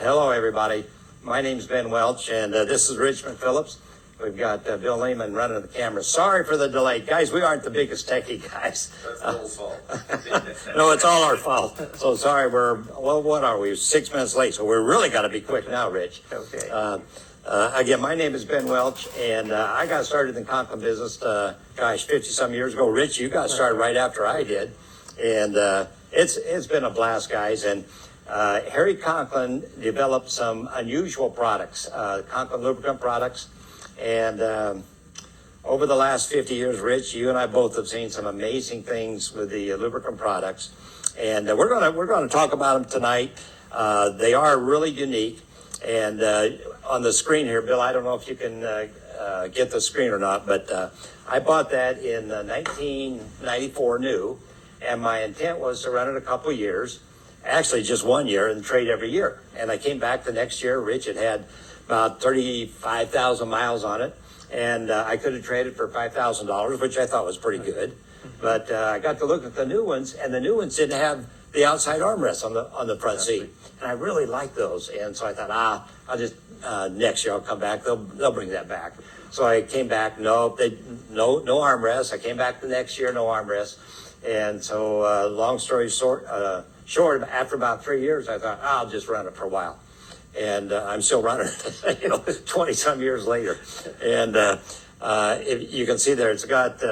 Hello, everybody. My name's Ben Welch, and this is Rich McPhillips. We've got Bill Lehman running the camera. Sorry for the delay. Guys, we aren't the biggest techie guys. That's Bill's fault. No, it's all our fault. So sorry, what are we, 6 minutes late, so we're really got to be quick now, Rich. Okay. Again, my name is Ben Welch, and I got started in the Conklin business, 50-some years ago. Rich, you got started right after I did, and it's been a blast, guys. And Harry Conklin developed some unusual products, Conklin lubricant products, and over the last 50 years, Rich, you and I both have seen some amazing things with the lubricant products, and we're gonna talk about them tonight. They are really unique, and on the screen here, Bill, I don't know if you can get the screen or not, but I bought that in 1994 new, and my intent was to run it a couple of years, actually just 1 year, and trade every year. And I came back the next year. Rich, it had about 35,000 miles on it, and I could have traded for $5,000, which I thought was pretty good. But I got to look at the new ones, and the new ones didn't have the outside armrests on the front seat, and I really like those. And so I thought, I'll just next year I'll come back. They'll bring that back. So I came back. No armrests. I came back the next year, no armrests. And so long story short, after about 3 years, I thought I'll just run it for a while. And I'm still running it, 20 some years later. And if you can see there, it's got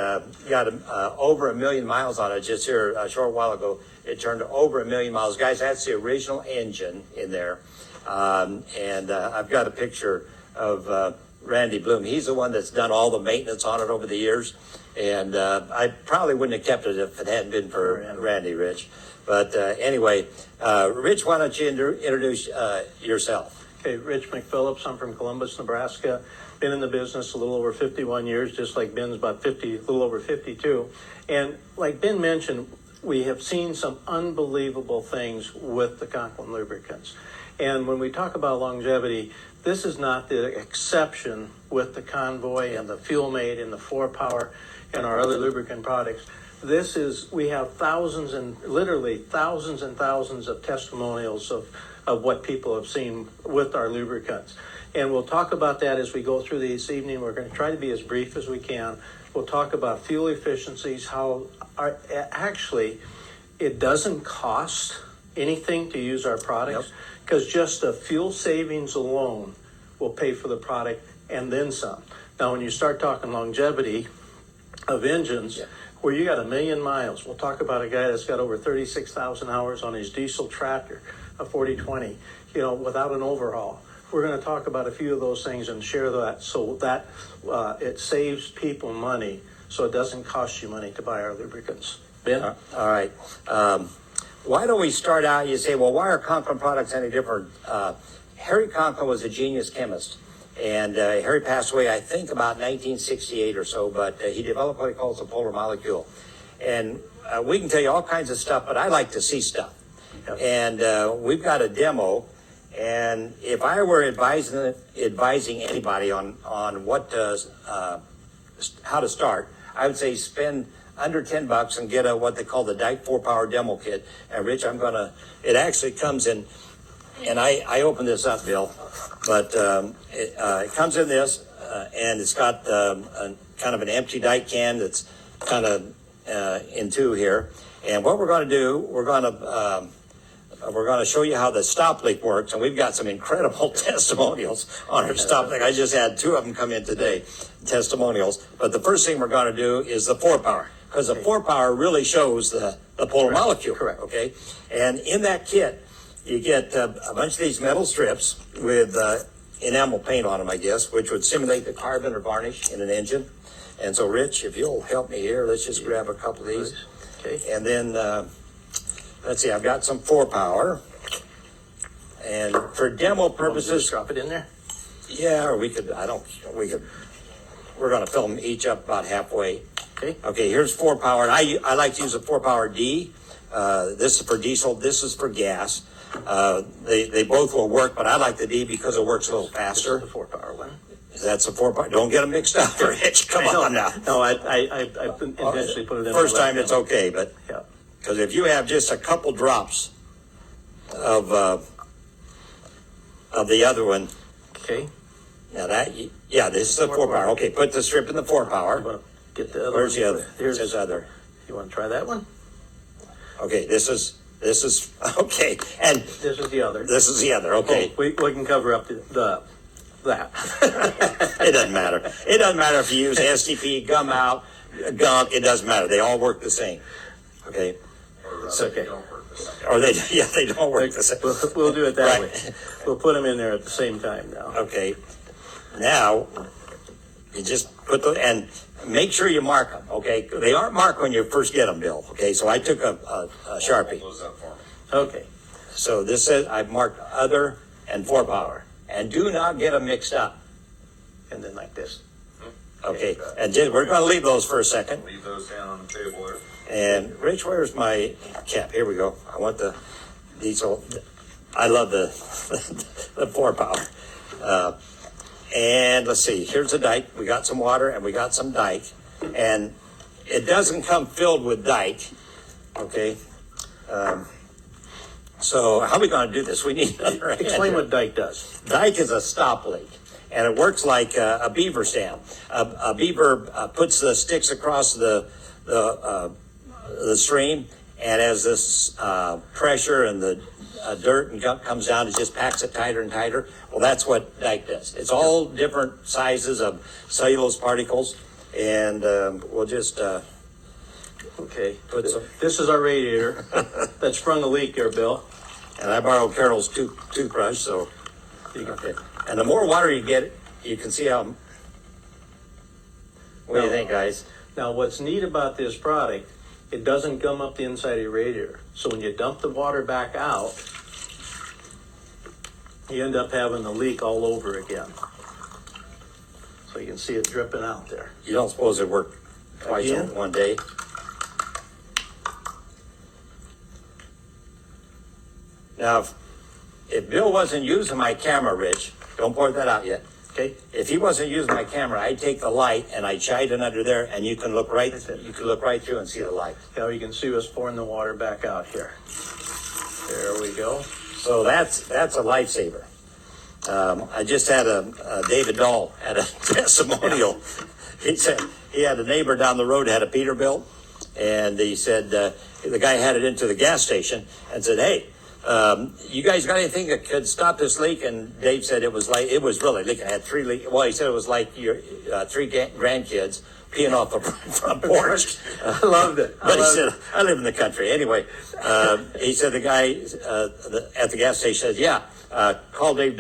over 1 million miles on it. Just here a short while ago, it turned over 1 million miles. Guys, that's the original engine in there. And I've got a picture of Randy Bloom. He's the one that's done all the maintenance on it over the years. And I probably wouldn't have kept it if it hadn't been for Randy, Rich. But anyway, Rich, why don't you introduce yourself? Okay, Rich McPhillips. I'm from Columbus, Nebraska. Been in the business a little over 51 years, just like Ben's about 50, a little over 52. And like Ben mentioned, we have seen some unbelievable things with the Conklin lubricants. And when we talk about longevity, this is not the exception with the Convoy and the Fuel Mate and the 4-Power and our other lubricant products. We have thousands and literally thousands and thousands of testimonials of what people have seen with our lubricants. And we'll talk about that as we go through this evening. We're going to try to be as brief as we can. We'll talk about fuel efficiencies, actually it doesn't cost anything to use our products, because just the fuel savings alone will pay for the product and then some. Now, when you start talking longevity of engines, where you got 1 million miles, we'll talk about a guy that's got over 36,000 hours on his diesel tractor, a 4020, without an overhaul. We're going to talk about a few of those things and share that so that it saves people money, so it doesn't cost you money to buy our lubricants. Ben? All right. Why don't we start out, you say, well, why are Conklin products any different? Harry Conklin was a genius chemist. And Harry passed away, I think, about 1968 or so, but he developed what he calls a polar molecule. And we can tell you all kinds of stuff, but I like to see stuff. Yep. And we've got a demo, and if I were advising anybody on how to start, I would say spend under $10 and get what they call the Dyke 4-Power demo kit. And Rich, it actually comes in, and I opened this up, Bill, but it comes in this, and it's got kind of an empty Dyke can that's kind of in two here. And what we're going to do, we're going to show you how the stop leak works, and we've got some incredible testimonials on our stop leak. I just had 2 of them come in today, testimonials. But the first thing we're going to do is the 4-Power, because the 4-Power really shows the polar molecule. Correct. Okay, and in that kit, you get a bunch of these metal strips with enamel paint on them, I guess, which would simulate the carbon or varnish in an engine. And so, Rich, if you'll help me here, let's just grab a couple of these. Okay. And then, let's see, I've got some 4-Power. And for demo purposes, drop it in there. yeah, or we're going to fill them each up about halfway. Okay. Okay, here's 4-Power. I like to use a 4-Power D. This is for diesel. This is for gas. They both will work, but I like the D because it works a little faster. The 4-Power one. That's a 4-Power. Don't get them mixed up, Rich. Come on now. No, I intentionally put it in. First time it's okay, but yeah. Because if you have just a couple drops of of the other one. Okay. Now yeah, this is the 4-power. Okay, put the strip in the 4-power. I'm gonna get the other Where's one. the other? Here's Here's other. You want to try that one? Okay, this is okay, and This is the other. this is the other. Okay, Oh, we can cover up that. it doesn't matter. It doesn't matter if you use STP, gum out, gunk. It doesn't matter. They all work the same. Okay, It's okay. or they don't work the same. We'll do it that Right. way. We'll put them in there at the same time now. Okay, now you just put and make sure you mark them. Okay, they aren't marked when you first get them, Bill. Okay, so I took a Sharpie. Close up for me. Okay. So this says I've marked other and 4-power, and do not get them mixed up. And then like this. Okay, and we're going to leave those for a second. Leave those down on the table there. And Rich, where's my cap? Here we go. I want the diesel. I love the the 4-power. And let's see. Here's the dike. We got some water and we got some dike, and it doesn't come filled with dike. Okay. So how are we going to do this? We need another hand Explain here. what dike does. Dike is a stop leak, and it works like a beaver stem. A beaver puts the sticks across the stream, and as this pressure and the dirt and gunk comes down, it just packs it tighter and tighter. Well, that's what dike does. It's all different sizes of cellulose particles, and we'll just Okay. put some. This is our radiator that sprung a leak here, Bill. And I borrowed Carol's toothbrush, so okay. And the more water you get, you can see how. What do you think, guys? Now, what's neat about this product, it doesn't gum up the inside of your radiator. So when you dump the water back out, you end up having the leak all over again. So you can see it dripping out there. You don't suppose it worked twice Again? in one day? Now, if Bill wasn't using my camera, Rich, don't point that out yet. Okay? If he wasn't using my camera, I'd take the light and I'd shine it under there, and you can look right through and see the light. Now you can see us pouring the water back out here. There we go. So that's a lifesaver. I just had David Dahl at a testimonial. He said he had a neighbor down the road had a Peterbilt, and he said the guy had it into the gas station and said, "Hey, you guys got anything that could stop this leak?" And Dave said it was really leaking. It had 3 leaks. Well, he said it was like your 3 grandkids peeing off the front porch. I loved it. But he said, I live in the country. Anyway, he said the guy at the gas station said, yeah, call Dave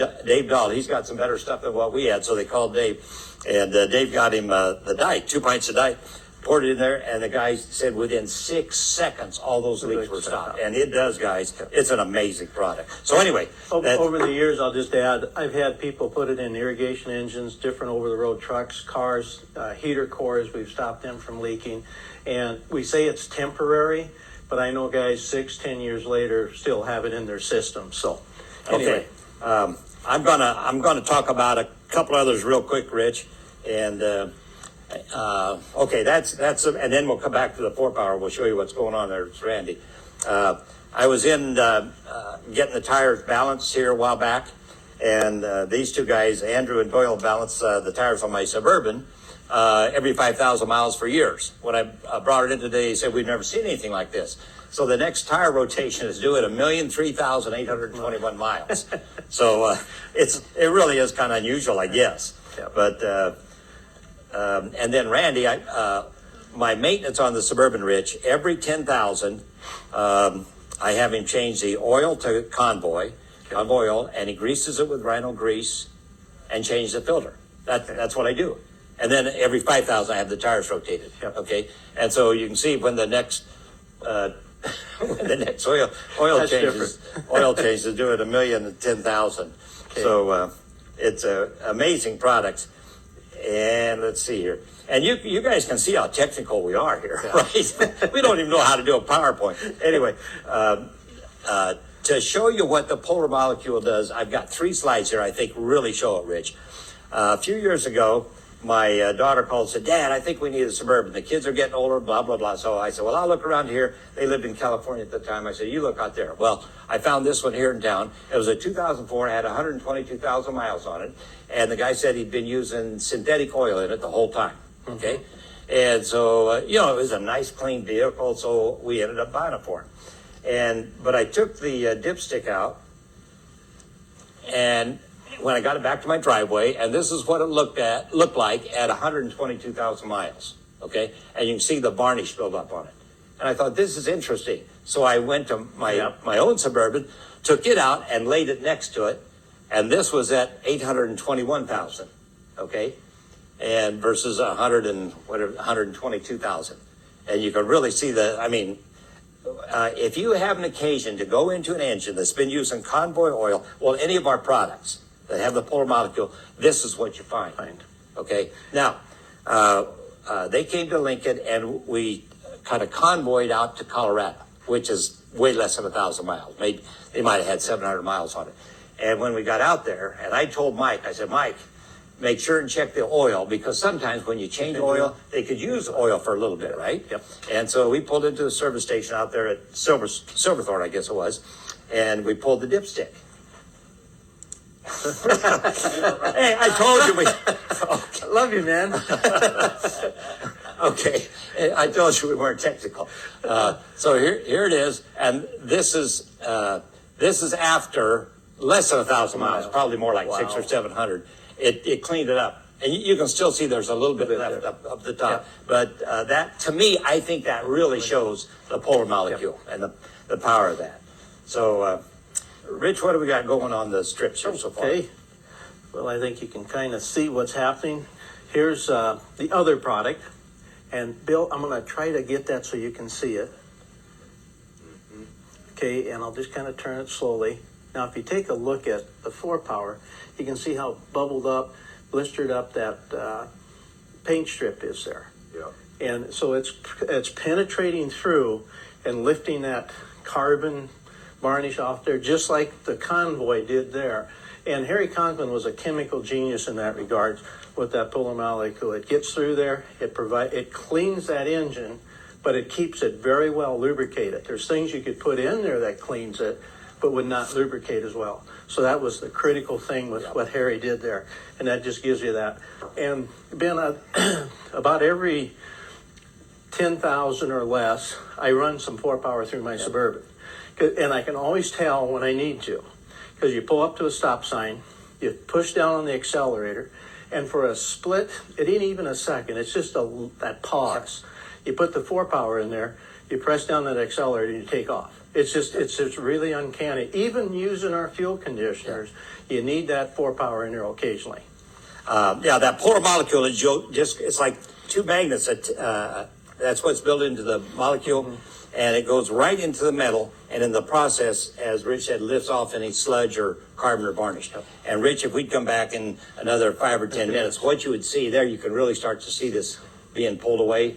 Dahl. He's got some better stuff than what we had. So they called Dave, and Dave got him the dike, 2 pints of dike, poured it in there, and the guy said within 6 seconds, all those leaks were stopped. And it does, guys. It's an amazing product. So anyway. Over the years, I'll just add, I've had people put it in irrigation engines, different over-the-road trucks, cars, heater cores. We've stopped them from leaking. And we say it's temporary, but I know guys 6-10 years later still have it in their system. So anyway. Okay. I'm gonna talk about a couple others real quick, Rich. And okay, that's and then we'll come back to the 4-power. We'll show you what's going on there. It's Randy. I was in getting the tires balanced here a while back, and these two guys, Andrew and Doyle, balanced the tires on my Suburban every 5,000 miles for years. When I brought it in today, he said, we've never seen anything like this. So the next tire rotation is due at 1,003,821 miles. So it really is kind of unusual, I guess. Yep. But and then Randy, my maintenance on the Suburban, Rich, every 10,000, I have him change the oil to convoy oil, and he greases it with Rhino grease and change the filter. That's what I do. And then every 5,000, I have the tires rotated. Yep. Okay, and so you can see when the next when the next oil That's changes, oil changes do it 1,010,000. Okay. So it's amazing products. And let's see here. And you guys can see how technical we are here, right? We don't even know how to do a PowerPoint. Anyway, to show you what the polar molecule does, I've got 3 slides here I think really show it, Rich. A few years ago, my daughter called and said, Dad, I think we need a Suburban. The kids are getting older, blah, blah, blah. So I said, well, I'll look around here. They lived in California at the time. I said, you look out there. Well, I found this one here in town. It was a 2004, had 122,000 miles on it. And the guy said he'd been using synthetic oil in it the whole time. Okay. And so, it was a nice, clean vehicle. So we ended up buying it for him. But I took the dipstick out, and when I got it back to my driveway, and this is what it looked like at 122,000 miles, okay? And you can see the varnish build up on it. And I thought, this is interesting. So I went to my own Suburban, took it out and laid it next to it, and this was at 821,000, okay? And versus 122,000. And you can really see if you have an occasion to go into an engine that's been using convoy oil, well, any of our products that have the polar molecule, this is what you find. Okay. Now, they came to Lincoln and we kind of convoyed out to Colorado, which is way less than 1,000 miles. Maybe they might have had 700 miles on it. And when we got out there, and I told Mike, I said, Mike, make sure and check the oil, because sometimes when you change oil, they could use oil for a little bit, right? Yep. And so we pulled into the service station out there at Silverthorne, I guess it was, and we pulled the dipstick. Hey, I told you we. I love you, man. Okay, I told you we weren't technical. So here it is, and this is after less than 1,000 miles, probably more like 600 or 700. It cleaned it up, and you can still see there's a little bit left up the top. Yep. But that, to me, I think that really shows the polar molecule and the power of that. So. Rich, what do we got going on the strips here so far? Okay. Well, I think you can kind of see what's happening. Here's the other product. And Bill, I'm going to try to get that so you can see it. Okay, and I'll just kind of turn it slowly. Now, if you take a look at the 4-power, you can see how bubbled up, blistered up that paint strip is there. Yeah. And so it's penetrating through and lifting that carbon varnish off there, just like the convoy did there. And Harry Conklin was a chemical genius in that regard with that polar molecule. It gets through there, it cleans that engine, but it keeps it very well lubricated. There's things you could put in there that cleans it, but would not lubricate as well. So that was the critical thing with what Harry did there. And that just gives you that. And Ben, about every 10,000 or less, I run some 4-power through my Suburban. And I can always tell when I need to, because you pull up to a stop sign, you push down on the accelerator, and for a split, it ain't even a second, it's just that pause. You put the 4-power in there, you press down that accelerator, and you take off. It's just really uncanny. Even using our fuel conditioners, you need that 4-power in there occasionally. That polar molecule is it's like two magnets that's what's built into the molecule. Mm-hmm. And it goes right into the metal, and in the process, as Rich said, lifts off any sludge or carbon or varnish. And Rich, if we'd come back in another 5 or 10 minutes, what you would see there, you can really start to see this being pulled away,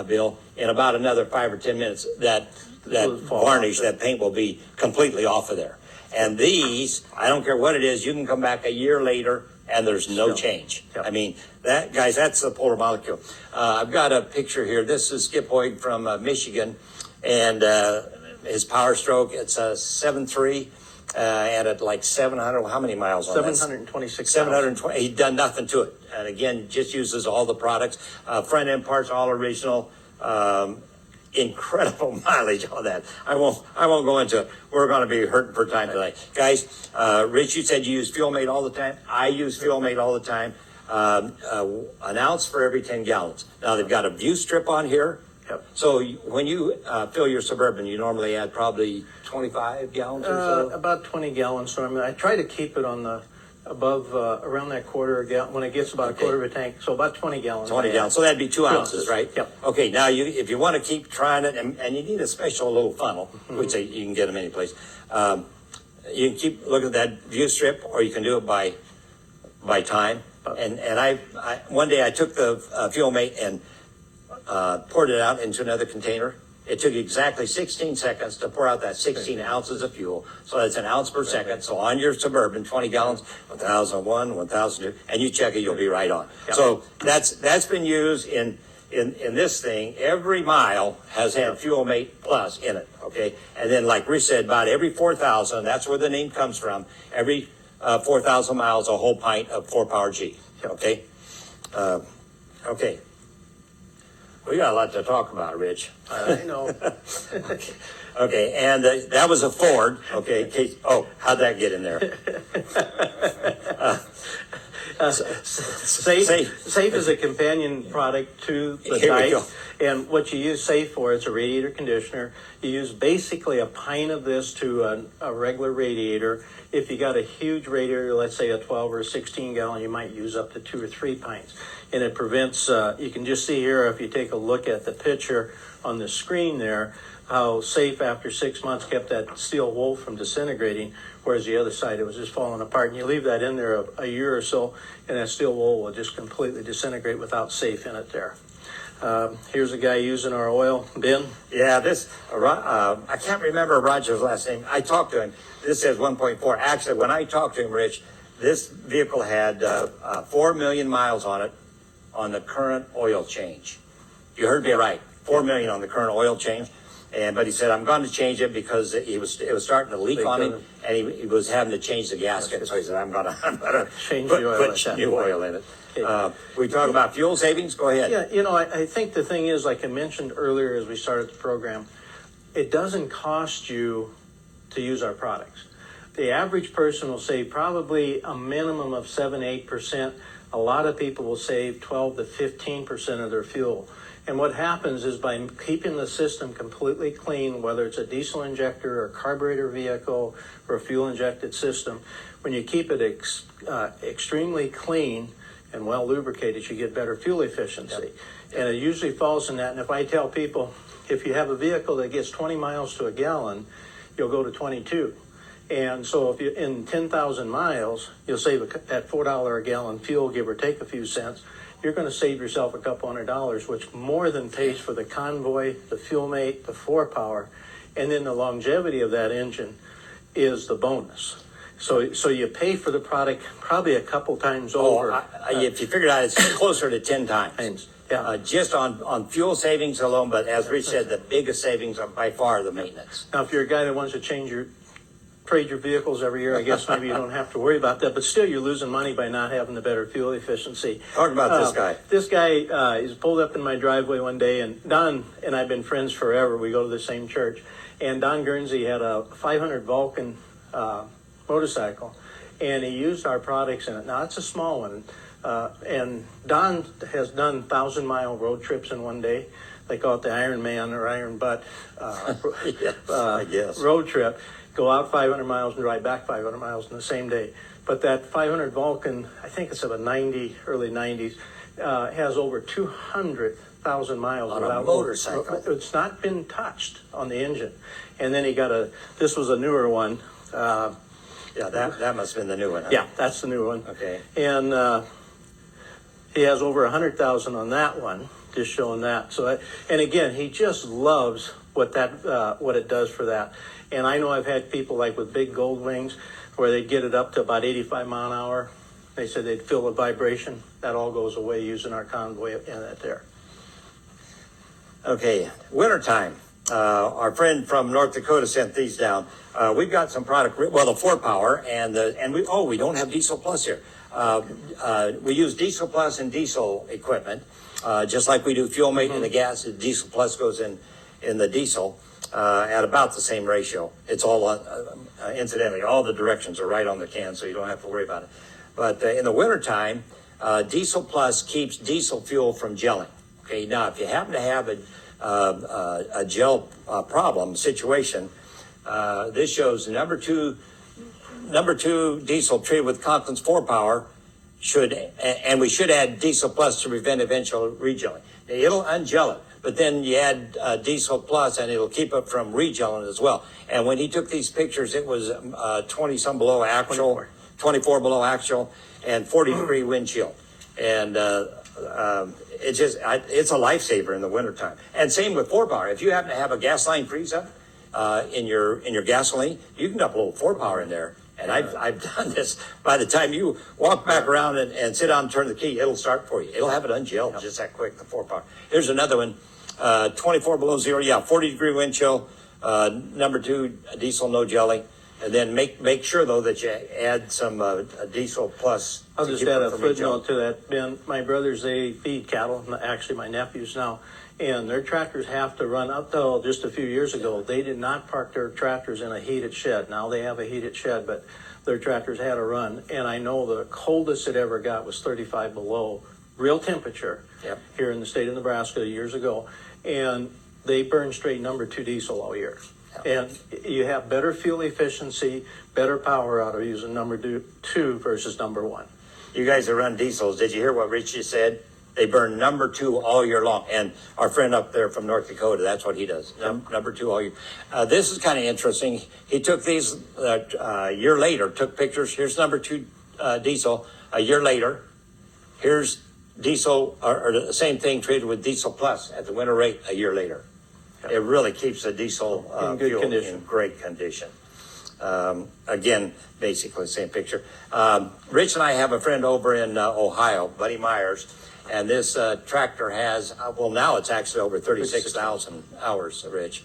Bill. In about another 5 or 10 minutes, that varnish, that paint will be completely off of there. And these, I don't care what it is, you can come back a year later, and there's no change. Yep. I mean, guys, that's the polar molecule. I've got a picture here. This is Skip Hoyt from Michigan. And his power stroke, it's a 7.3, and at like 700, how many miles on that? 726. 720. He'd done nothing to it. And again, just uses all the products. Front end parts, all original. Incredible mileage on that. I won't go into it. We're going to be hurting for time today. Guys, Rich, you said you use Fuel Mate all the time. I use Fuel Mate all the time. An ounce for every 10 gallons. Now, they've got a view strip on here. Yep. So when you fill your Suburban, you normally add probably 25 gallons or so? About 20 gallons. So I try to keep it on the above around that quarter a gallon when it gets about a quarter of a tank. So about 20 gallons. 20 gallons. So that'd be 2 ounces, right? Yep. Okay. Now if you want to keep trying it, and you need a special little funnel, which you can get them any place. You can keep looking at that view strip, or you can do it by time. And I one day I took the Fuel Mate and poured it out into another container. It took exactly 16 seconds to pour out that 16 ounces of fuel. So that's an ounce per second. So on your Suburban, 20 gallons, 1,001, 1,002, and you check it, you'll be right on. Yep. So that's been used in this thing. Every mile has had Fuel Mate Plus in it, okay? And then like Rich said, about every 4,000, that's where the name comes from, every 4,000 miles, a whole pint of 4-Power G, okay? Okay. We got a lot to talk about, Rich. I know. Okay, and that was a Ford, okay? How'd that get in there? Safe is a companion product to the Here we Dyke. go. And what you use Safe for, it's a radiator conditioner. You use basically a pint of this to a regular radiator. If you got a huge radiator, let's say a 12 or a 16 gallon, you might use up to 2 or 3 pints. And it prevents, you can just see here, if you take a look at the picture on the screen there, how Safe after 6 months kept that steel wool from disintegrating, whereas the other side, it was just falling apart. And you leave that in there a year or so, and that steel wool will just completely disintegrate without Safe in it there. Here's a guy using our oil. Ben? Yeah, I can't remember Roger's last name. I talked to him. This says 1.4. Actually, when I talked to him, Rich, this vehicle had 4 million miles on it on the current oil change. You heard me right. 4 million on the current oil change. But he said, I'm going to change it because it was starting to leak on him, and he was having to change the gasket. So he said, I'm going to Change the oil put new oil in it. We talk about fuel savings. Go ahead. Yeah, I think the thing is, like I mentioned earlier as we started the program, it doesn't cost you to use our products. The average person will save probably a minimum of 7-8%. A lot of people will save 12 to 15% of their fuel. And what happens is by keeping the system completely clean, whether it's a diesel injector or carburetor vehicle or a fuel injected system, when you keep it extremely clean and well lubricated, you get better fuel efficiency. Yep. And it usually falls in that. And if I tell people, if you have a vehicle that gets 20 miles to a gallon, you'll go to 22. And so if you in 10,000 miles, you'll save at $4 a gallon fuel, give or take a few cents. You're going to save yourself a couple $100, which more than pays for the convoy, the Fuel Mate, the 4-Power, and then the longevity of that engine is the bonus. So you pay for the product probably a couple times over. If you figure it out, it's closer to 10 times. Yeah. Just on fuel savings alone, but as Rich said, the biggest savings are by far the maintenance. Now, if you're a guy that wants to trade your vehicles every year, I guess maybe you don't have to worry about that, but still you're losing money by not having the better fuel efficiency. Talk about this guy. This guy is pulled up in my driveway one day, and Don and I've been friends forever. We go to the same church. And Don Guernsey had a 500 Vulcan motorcycle, and he used our products in it. Now, it's a small one. And Don has done 1,000-mile road trips in one day. They call it the Iron Man or Iron Butt I guess. road trip. Go out 500 miles and drive back 500 miles in the same day. But that 500 Vulcan, I think it's of a early 90s, has over 200,000 miles. On a motorcycle. It's not been touched on the engine. And then he got this was a newer one. Yeah, that must have been the new one. Huh? Yeah, that's the new one. Okay. And he has over 100,000 on that one, just showing that. So, and again, he just loves what it does for that. And I know I've had people like with big gold wings where they get it up to about 85 mile an hour. They said they'd feel the vibration. That all goes away using our convoy in that there. Okay, wintertime. Our friend from North Dakota sent these down. We've got some product, well, the 4-Power, and we don't have Diesel Plus here. We use Diesel Plus and diesel equipment, just like we do Fuel Mate in the gas. Diesel Plus goes in the diesel at about the same ratio. It's all, incidentally, all the directions are right on the can, so you don't have to worry about it. But in the wintertime, Diesel Plus keeps diesel fuel from gelling. Okay, now if you happen to have a gel problem situation, this shows number two diesel treated with COKLIN's 4-Power and we should add Diesel Plus to prevent eventual regelling. It'll ungel it, but then you add Diesel Plus and it'll keep it from regelling as well. And when he took these pictures, it was 20-some below actual, 24 below actual, and 40-degree wind chill. And it's a lifesaver in the wintertime. And same with 4-power. If you happen to have a gas line freeze up in your gasoline, you can dump a little 4-power in there. And I've done this. By the time you walk back around and sit down and turn the key, it'll start for you. It'll have it ungelled just that quick, the 4-power. Here's another one, 24 below zero. Yeah, 40-degree wind chill, number 2, diesel, no jelly. And then make sure, though, that you add some diesel plus. I'll just add a footnote to that, Ben. My brothers, they feed cattle, actually my nephews now, and their tractors have to run up till just a few years ago. They did not park their tractors in a heated shed. Now they have a heated shed, but their tractors had to run. And I know the coldest it ever got was 35 below, real temperature, here in the state of Nebraska years ago. And they burn straight number 2 diesel all year. And you have better fuel efficiency, better power out of using number 2 versus number 1. You guys that run diesels, did you hear what Rich just said? They burn number 2 all year long. And our friend up there from North Dakota, that's what he does. Number 2 all year. This is kind of interesting. He took these a year later, took pictures. Here's number 2 diesel a year later. Here's diesel, or the same thing treated with diesel plus at the winter rate a year later. It really keeps the diesel in good fuel condition. in great condition. Again, basically same picture. Rich and I have a friend over in Ohio, Buddy Myers, and this tractor has, well, now it's actually over 36,000 hours, Rich.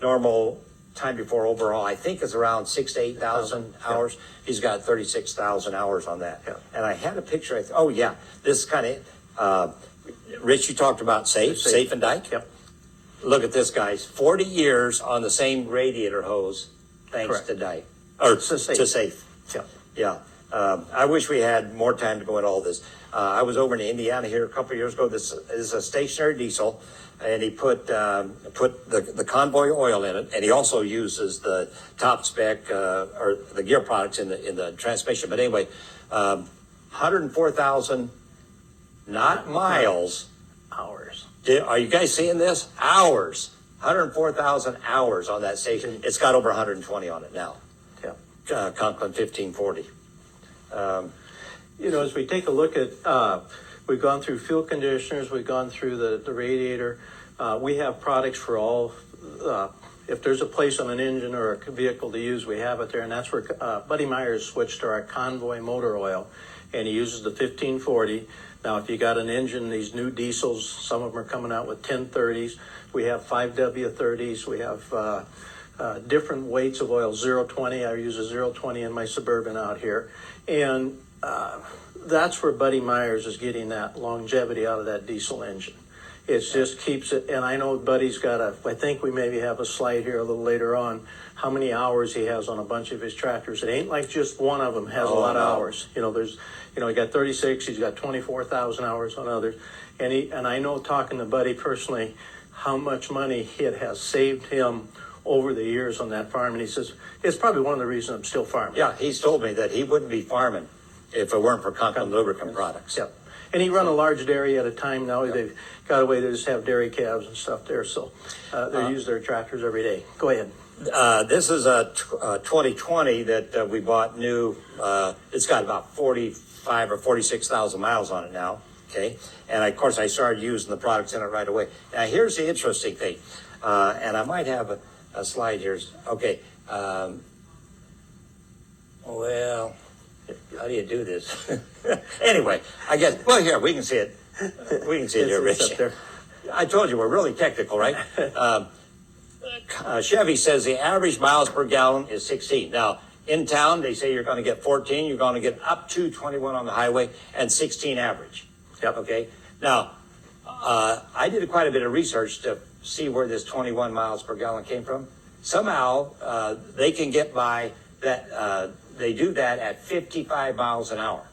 Normal time before overall, I think, is around 6,000 to 8,000 hours. He's got 36,000 hours on that. And I had a picture. Oh, yeah, this is kind of, Rich, you talked about safe and dike. Look at this, guys. 40 years on the same radiator hose, thanks to Dyke. Or to Safe. Yeah. I wish we had more time to go into all this. I was over in Indiana here a couple of years ago. This is a stationary diesel, and he put the convoy oil in it, and he also uses the top spec or the gear products in the transmission. But anyway, 104,000, not miles. Hours. Are you guys seeing this? Hours. 104,000 hours on that station. It's got over 120 on it now. Conklin 1540. As we take a look at, we've gone through fuel conditioners, we've gone through the radiator. We have products for all. If there's a place on an engine or a vehicle to use, we have it there. And that's where Buddy Myers switched to our Convoy motor oil, and he uses the 1540. Now, if you got an engine, these new diesels, some of them are coming out with 1030s. We have 5W30s. We have different weights of oil, 020. I use a 020 in my Suburban out here. And that's where Buddy Myers is getting that longevity out of that diesel engine. It just keeps it, and I know Buddy's got I think we maybe have a slide here a little later on, how many hours he has on a bunch of his tractors. It ain't like just one of them has a lot of hours. He got 36, he's got 24,000 hours on others. And I know, talking to Buddy personally, how much money it has saved him over the years on that farm. And he says, it's probably one of the reasons I'm still farming. Yeah, he's told me that he wouldn't be farming if it weren't for Conklin lubricant products. Yeah. And he run a large dairy at a time now. They've got a way to just have dairy calves and stuff there. So they use their tractors every day. Go ahead. This is a 2020 that we bought new. It's got about 45 or 46,000 miles on it now. Okay. And of course, I started using the products in it right away. Now, here's the interesting thing. And I might have a slide here. Okay. Well, how do you do this? Anyway, I guess, well, here, we can see it. We can see it here, Rich. I told you, we're really technical, right? Chevy says the average miles per gallon is 16. Now, in town, they say you're going to get 14. You're going to get up to 21 on the highway and 16 average. Okay. Now, I did quite a bit of research to see where this 21 miles per gallon came from. Somehow, they can get by that. They do that at 55 miles an hour.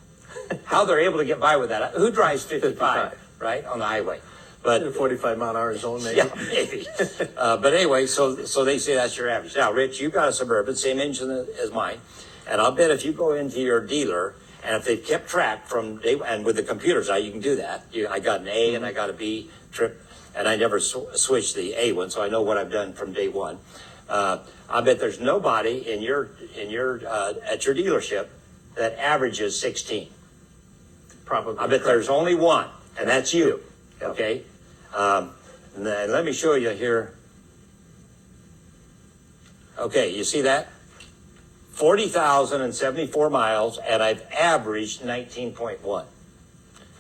How they're able to get by with that? Who drives 55, right, on the highway? But in a 45-mile-an-hour zone, maybe. Yeah, maybe. But anyway, so they say that's your average. Now, Rich, you've got a Suburban, same engine as mine, and I'll bet if you go into your dealer, and if they've kept track from day, and with the computers now, you can do that. I got an A and I got a B trip, and I never switched the A one, so I know what I've done from day one. I bet there's nobody at your dealership that averages 16. probably I bet correct. there's only one, and that's you, Yep. okay? And then let me show you here. Okay, you see that? 40,074 miles, and I've averaged 19.1.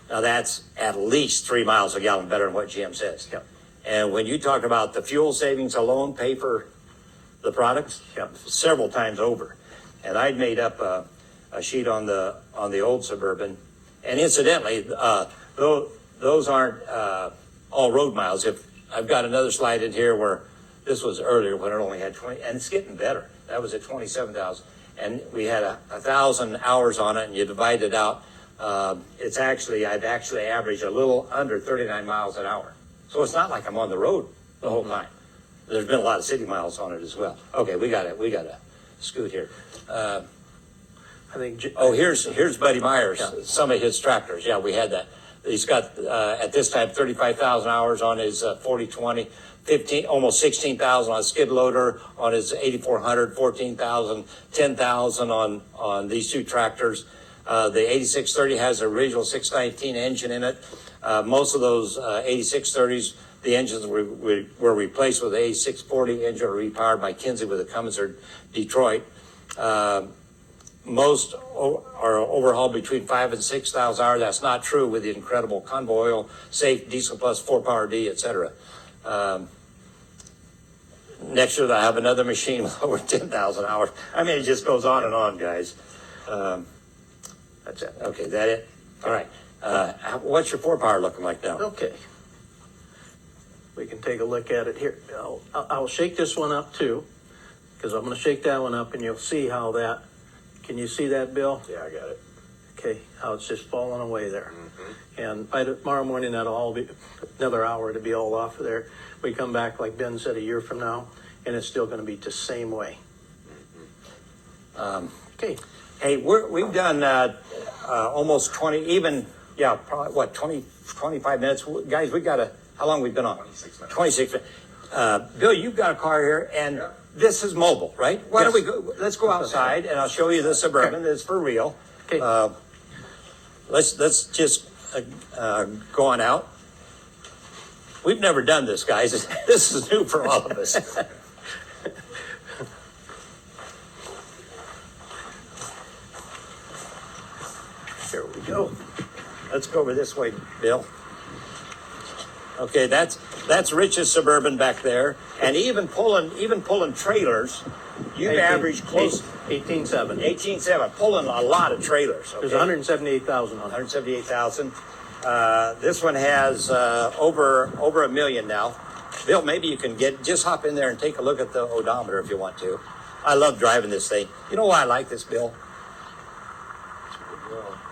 Now that's at least 3 miles a gallon better than what GM says. Yep. And when you talk about the fuel savings alone pay for the products, Yep. several times over. And I'd made up a sheet on the old Suburban. And incidentally, those aren't all road miles. If I've got another slide in here where this was earlier when it only had 20, and it's getting better. That was at 27,000, and we had 1,000 hours on it, and you divide it out. I've actually averaged a little under 39 miles an hour. So it's not like I'm on the road the whole time. There's been a lot of city miles on it as well. Okay, we got to scoot here. I think. Here's Buddy Myers, Yeah. some of his tractors. Yeah, we had that. He's got, at this time, 35,000 hours on his 4020, 15, almost 16,000 on a skid loader, on his 8400, 14,000, 10,000 on these two tractors. The 8630 has an original 619 engine in it. Most of those 8630s, the engines were replaced with the 8640 engine or repowered by Kinsey with a Cummins or Detroit. Most are overhauled between 5,000 and 6,000 hours. That's not true with the incredible Convoy oil, safe, diesel plus 4-Power D, etc. Next year, I have another machine with over 10,000 hours. I mean, it just goes on and on, guys. That's it. Okay, that it? All right. What's your 4-Power looking like now? Okay. We can take a look at it here. I'll shake this one up too, because I'm going to shake that one up and you'll see how that, can you see that, Bill? Yeah, I got it. Okay, how it's just falling away there. And by tomorrow morning, that'll all be another hour to be all off of there. We come back, like Ben said, a year from now, and it's still going to be the same way. Okay. Hey, we've done almost 20, even, yeah, probably, what, 20, 25 minutes? Guys, we got how long we been on? 26 minutes. 26 minutes. Bill, you've got a car here, and Yeah. this is mobile, right? Why don't Yes. we go, let's go outside, and I'll show you the Suburban. It's for real. Okay. Let's just go on out. We've never done this, guys. This is new for all of us. Here we go. Let's go over this way, Bill. Okay, that's Rich's Suburban back there, and even pulling trailers, you've averaged close 18.7. 18.7, pulling a lot of trailers. Okay? There's 178,000 on it. 178,000. This one has over a million now. Bill, maybe you can just hop in there and take a look at the odometer if you want to. I love driving this thing. You know why I like this, Bill?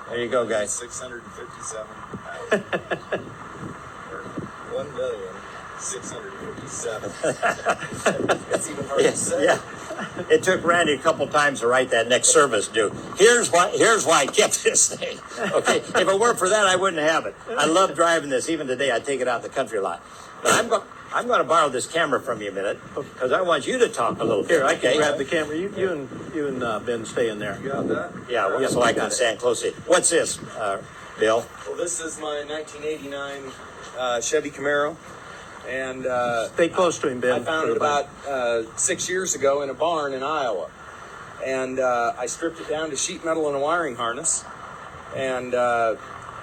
There you go, guys. 657. Or 1,657,000. It's even hard to say. Yeah. It took Randy a couple times to write that next service due. Here's why I kept this thing. Okay, if it weren't for that, I wouldn't have it. I love driving this. Even today, I take it out in the country a lot. But I'm going to borrow this camera from you a minute because I want you to talk a little bit. Here, I can okay? grab the camera. You and Ben stay in there. You got that? Yeah, well, Yes, so I got can it. stand closely. What's this, Bill? Well, this is my 1989 Chevy Camaro. And Stay close to him, Ben. I found it about 6 years ago in a barn in Iowa. And I stripped it down to sheet metal and a wiring harness and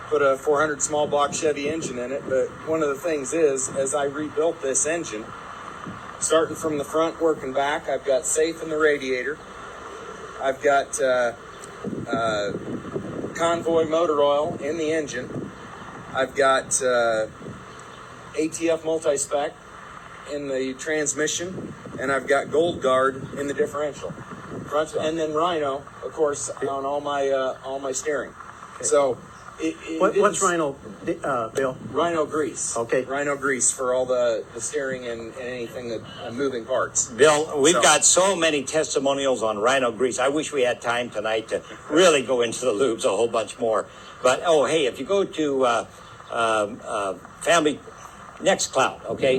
put a 400 small block Chevy engine in it. But one of the things is, as I rebuilt this engine, starting from the front, working back, I've got safe in the radiator. I've got Convoy motor oil in the engine. I've got ATF multi-spec in the transmission, and I've got Gold Guard in the differential. Front, and then Rhino, of course, on all my steering. So What's Rhino, Bill? Rhino grease. Okay. Rhino grease for all the steering and anything that moving parts. Bill, we've So- got so many testimonials on Rhino grease. I wish we had time tonight to really go into the lubes a whole bunch more. But, oh, hey, if you go to Family Nextcloud, okay?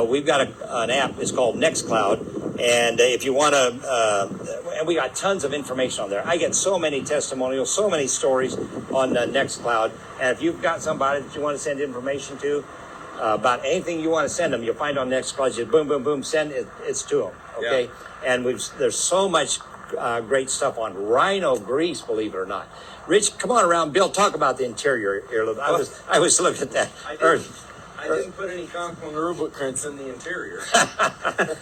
We've got an app. It's called Nextcloud. And if you want to, and we got tons of information on there. I get so many testimonials, so many stories on Nextcloud. And if you've got somebody that you want to send information to about anything you want to send them, you'll find on Nextcloud. Just boom, boom, boom, send it. It's to them. Okay, Yeah. and there's so much great stuff on rhino grease, believe it or not. Rich, come on around. Bill, talk about the interior here. I was looking at that. I didn't put any Conklin lubricants in the interior.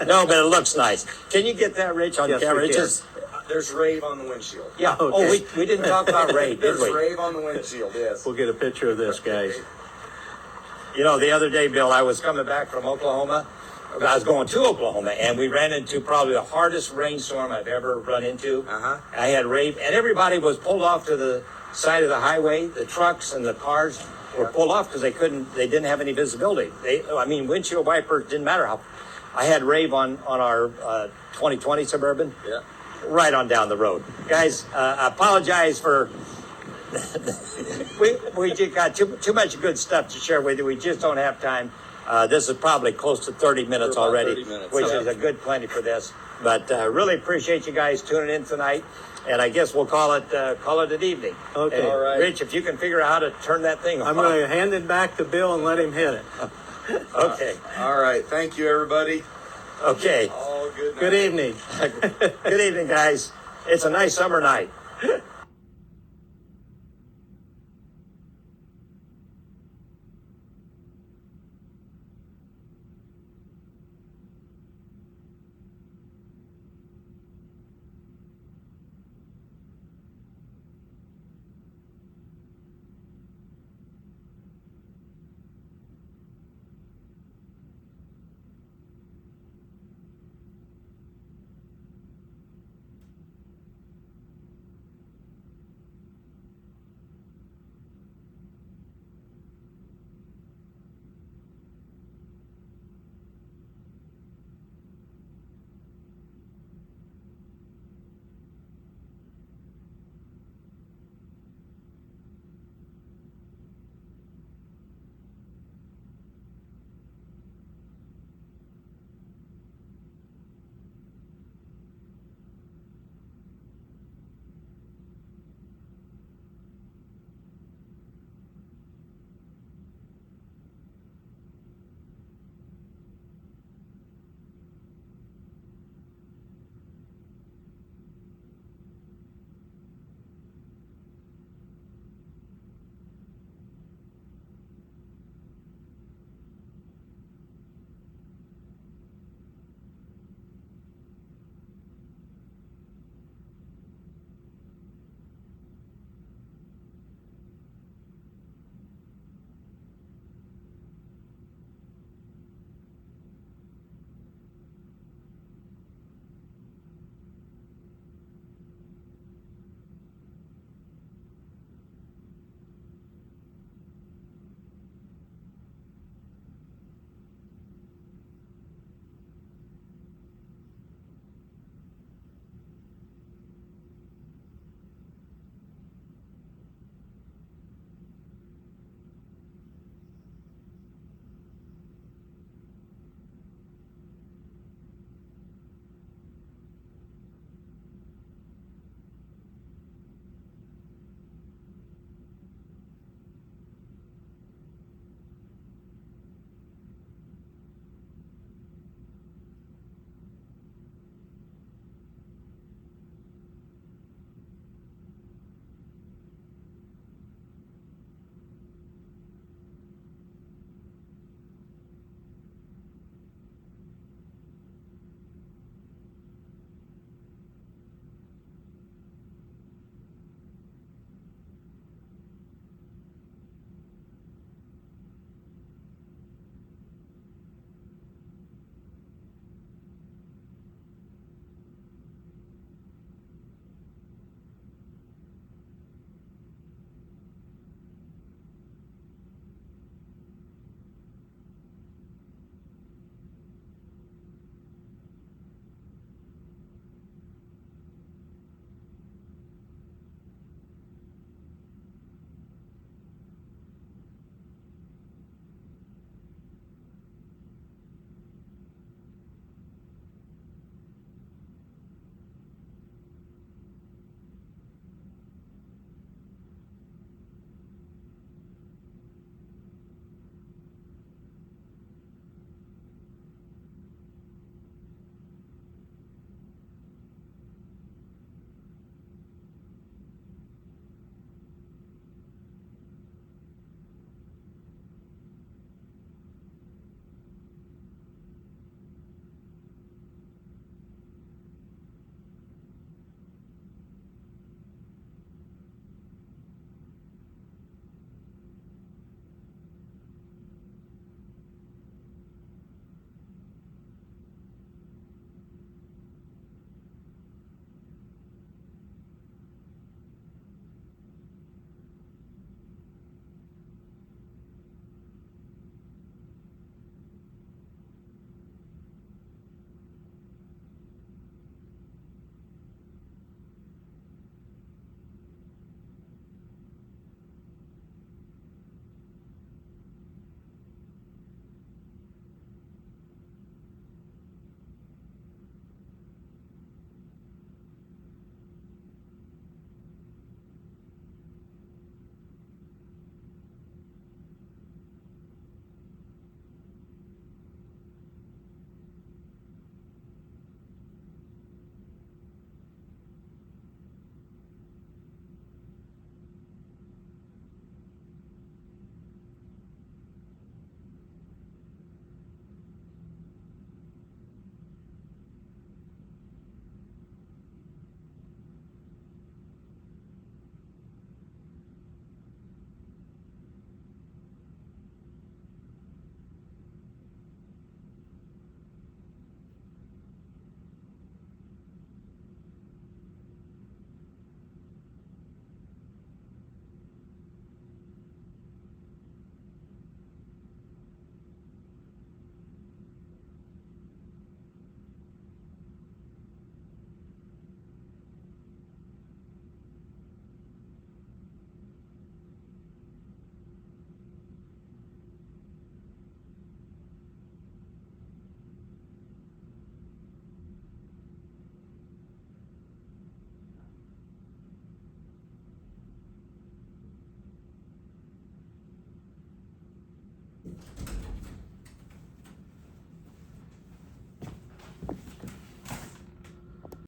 No, but it looks nice. Can you get that, Rich, on Yes, camera? we It can. just, There's rave on the windshield. yeah. Okay. Oh, we didn't talk about rave, did There's we? rave on the windshield, yes. We'll get a picture of this, guys. You know, the other day, Bill, I was coming back from Oklahoma. I was going to Oklahoma, and we ran into probably the hardest rainstorm I've ever run into. Uh-huh. I had rave, and everybody was pulled off to the side of the highway. The trucks and the cars were pulled off because they didn't have any visibility. Windshield wipers didn't matter how. I had rave on our 2020 Suburban. Yeah. Right on down the road. Guys, I apologize for, we just got too much good stuff to share with you. We just don't have time. This is probably close to 30 minutes We're about already, 30 minutes, which yeah. is a good plenty for this. But really appreciate you guys tuning in tonight. And I guess we'll call it an evening. Okay. And All right. Rich, if you can figure out how to turn that thing off. I'm going to hand it back to Bill and let him hit it. Okay. All right. Thank you, everybody. Okay. All good night. Good evening. Good evening, guys. It's a nice summer night.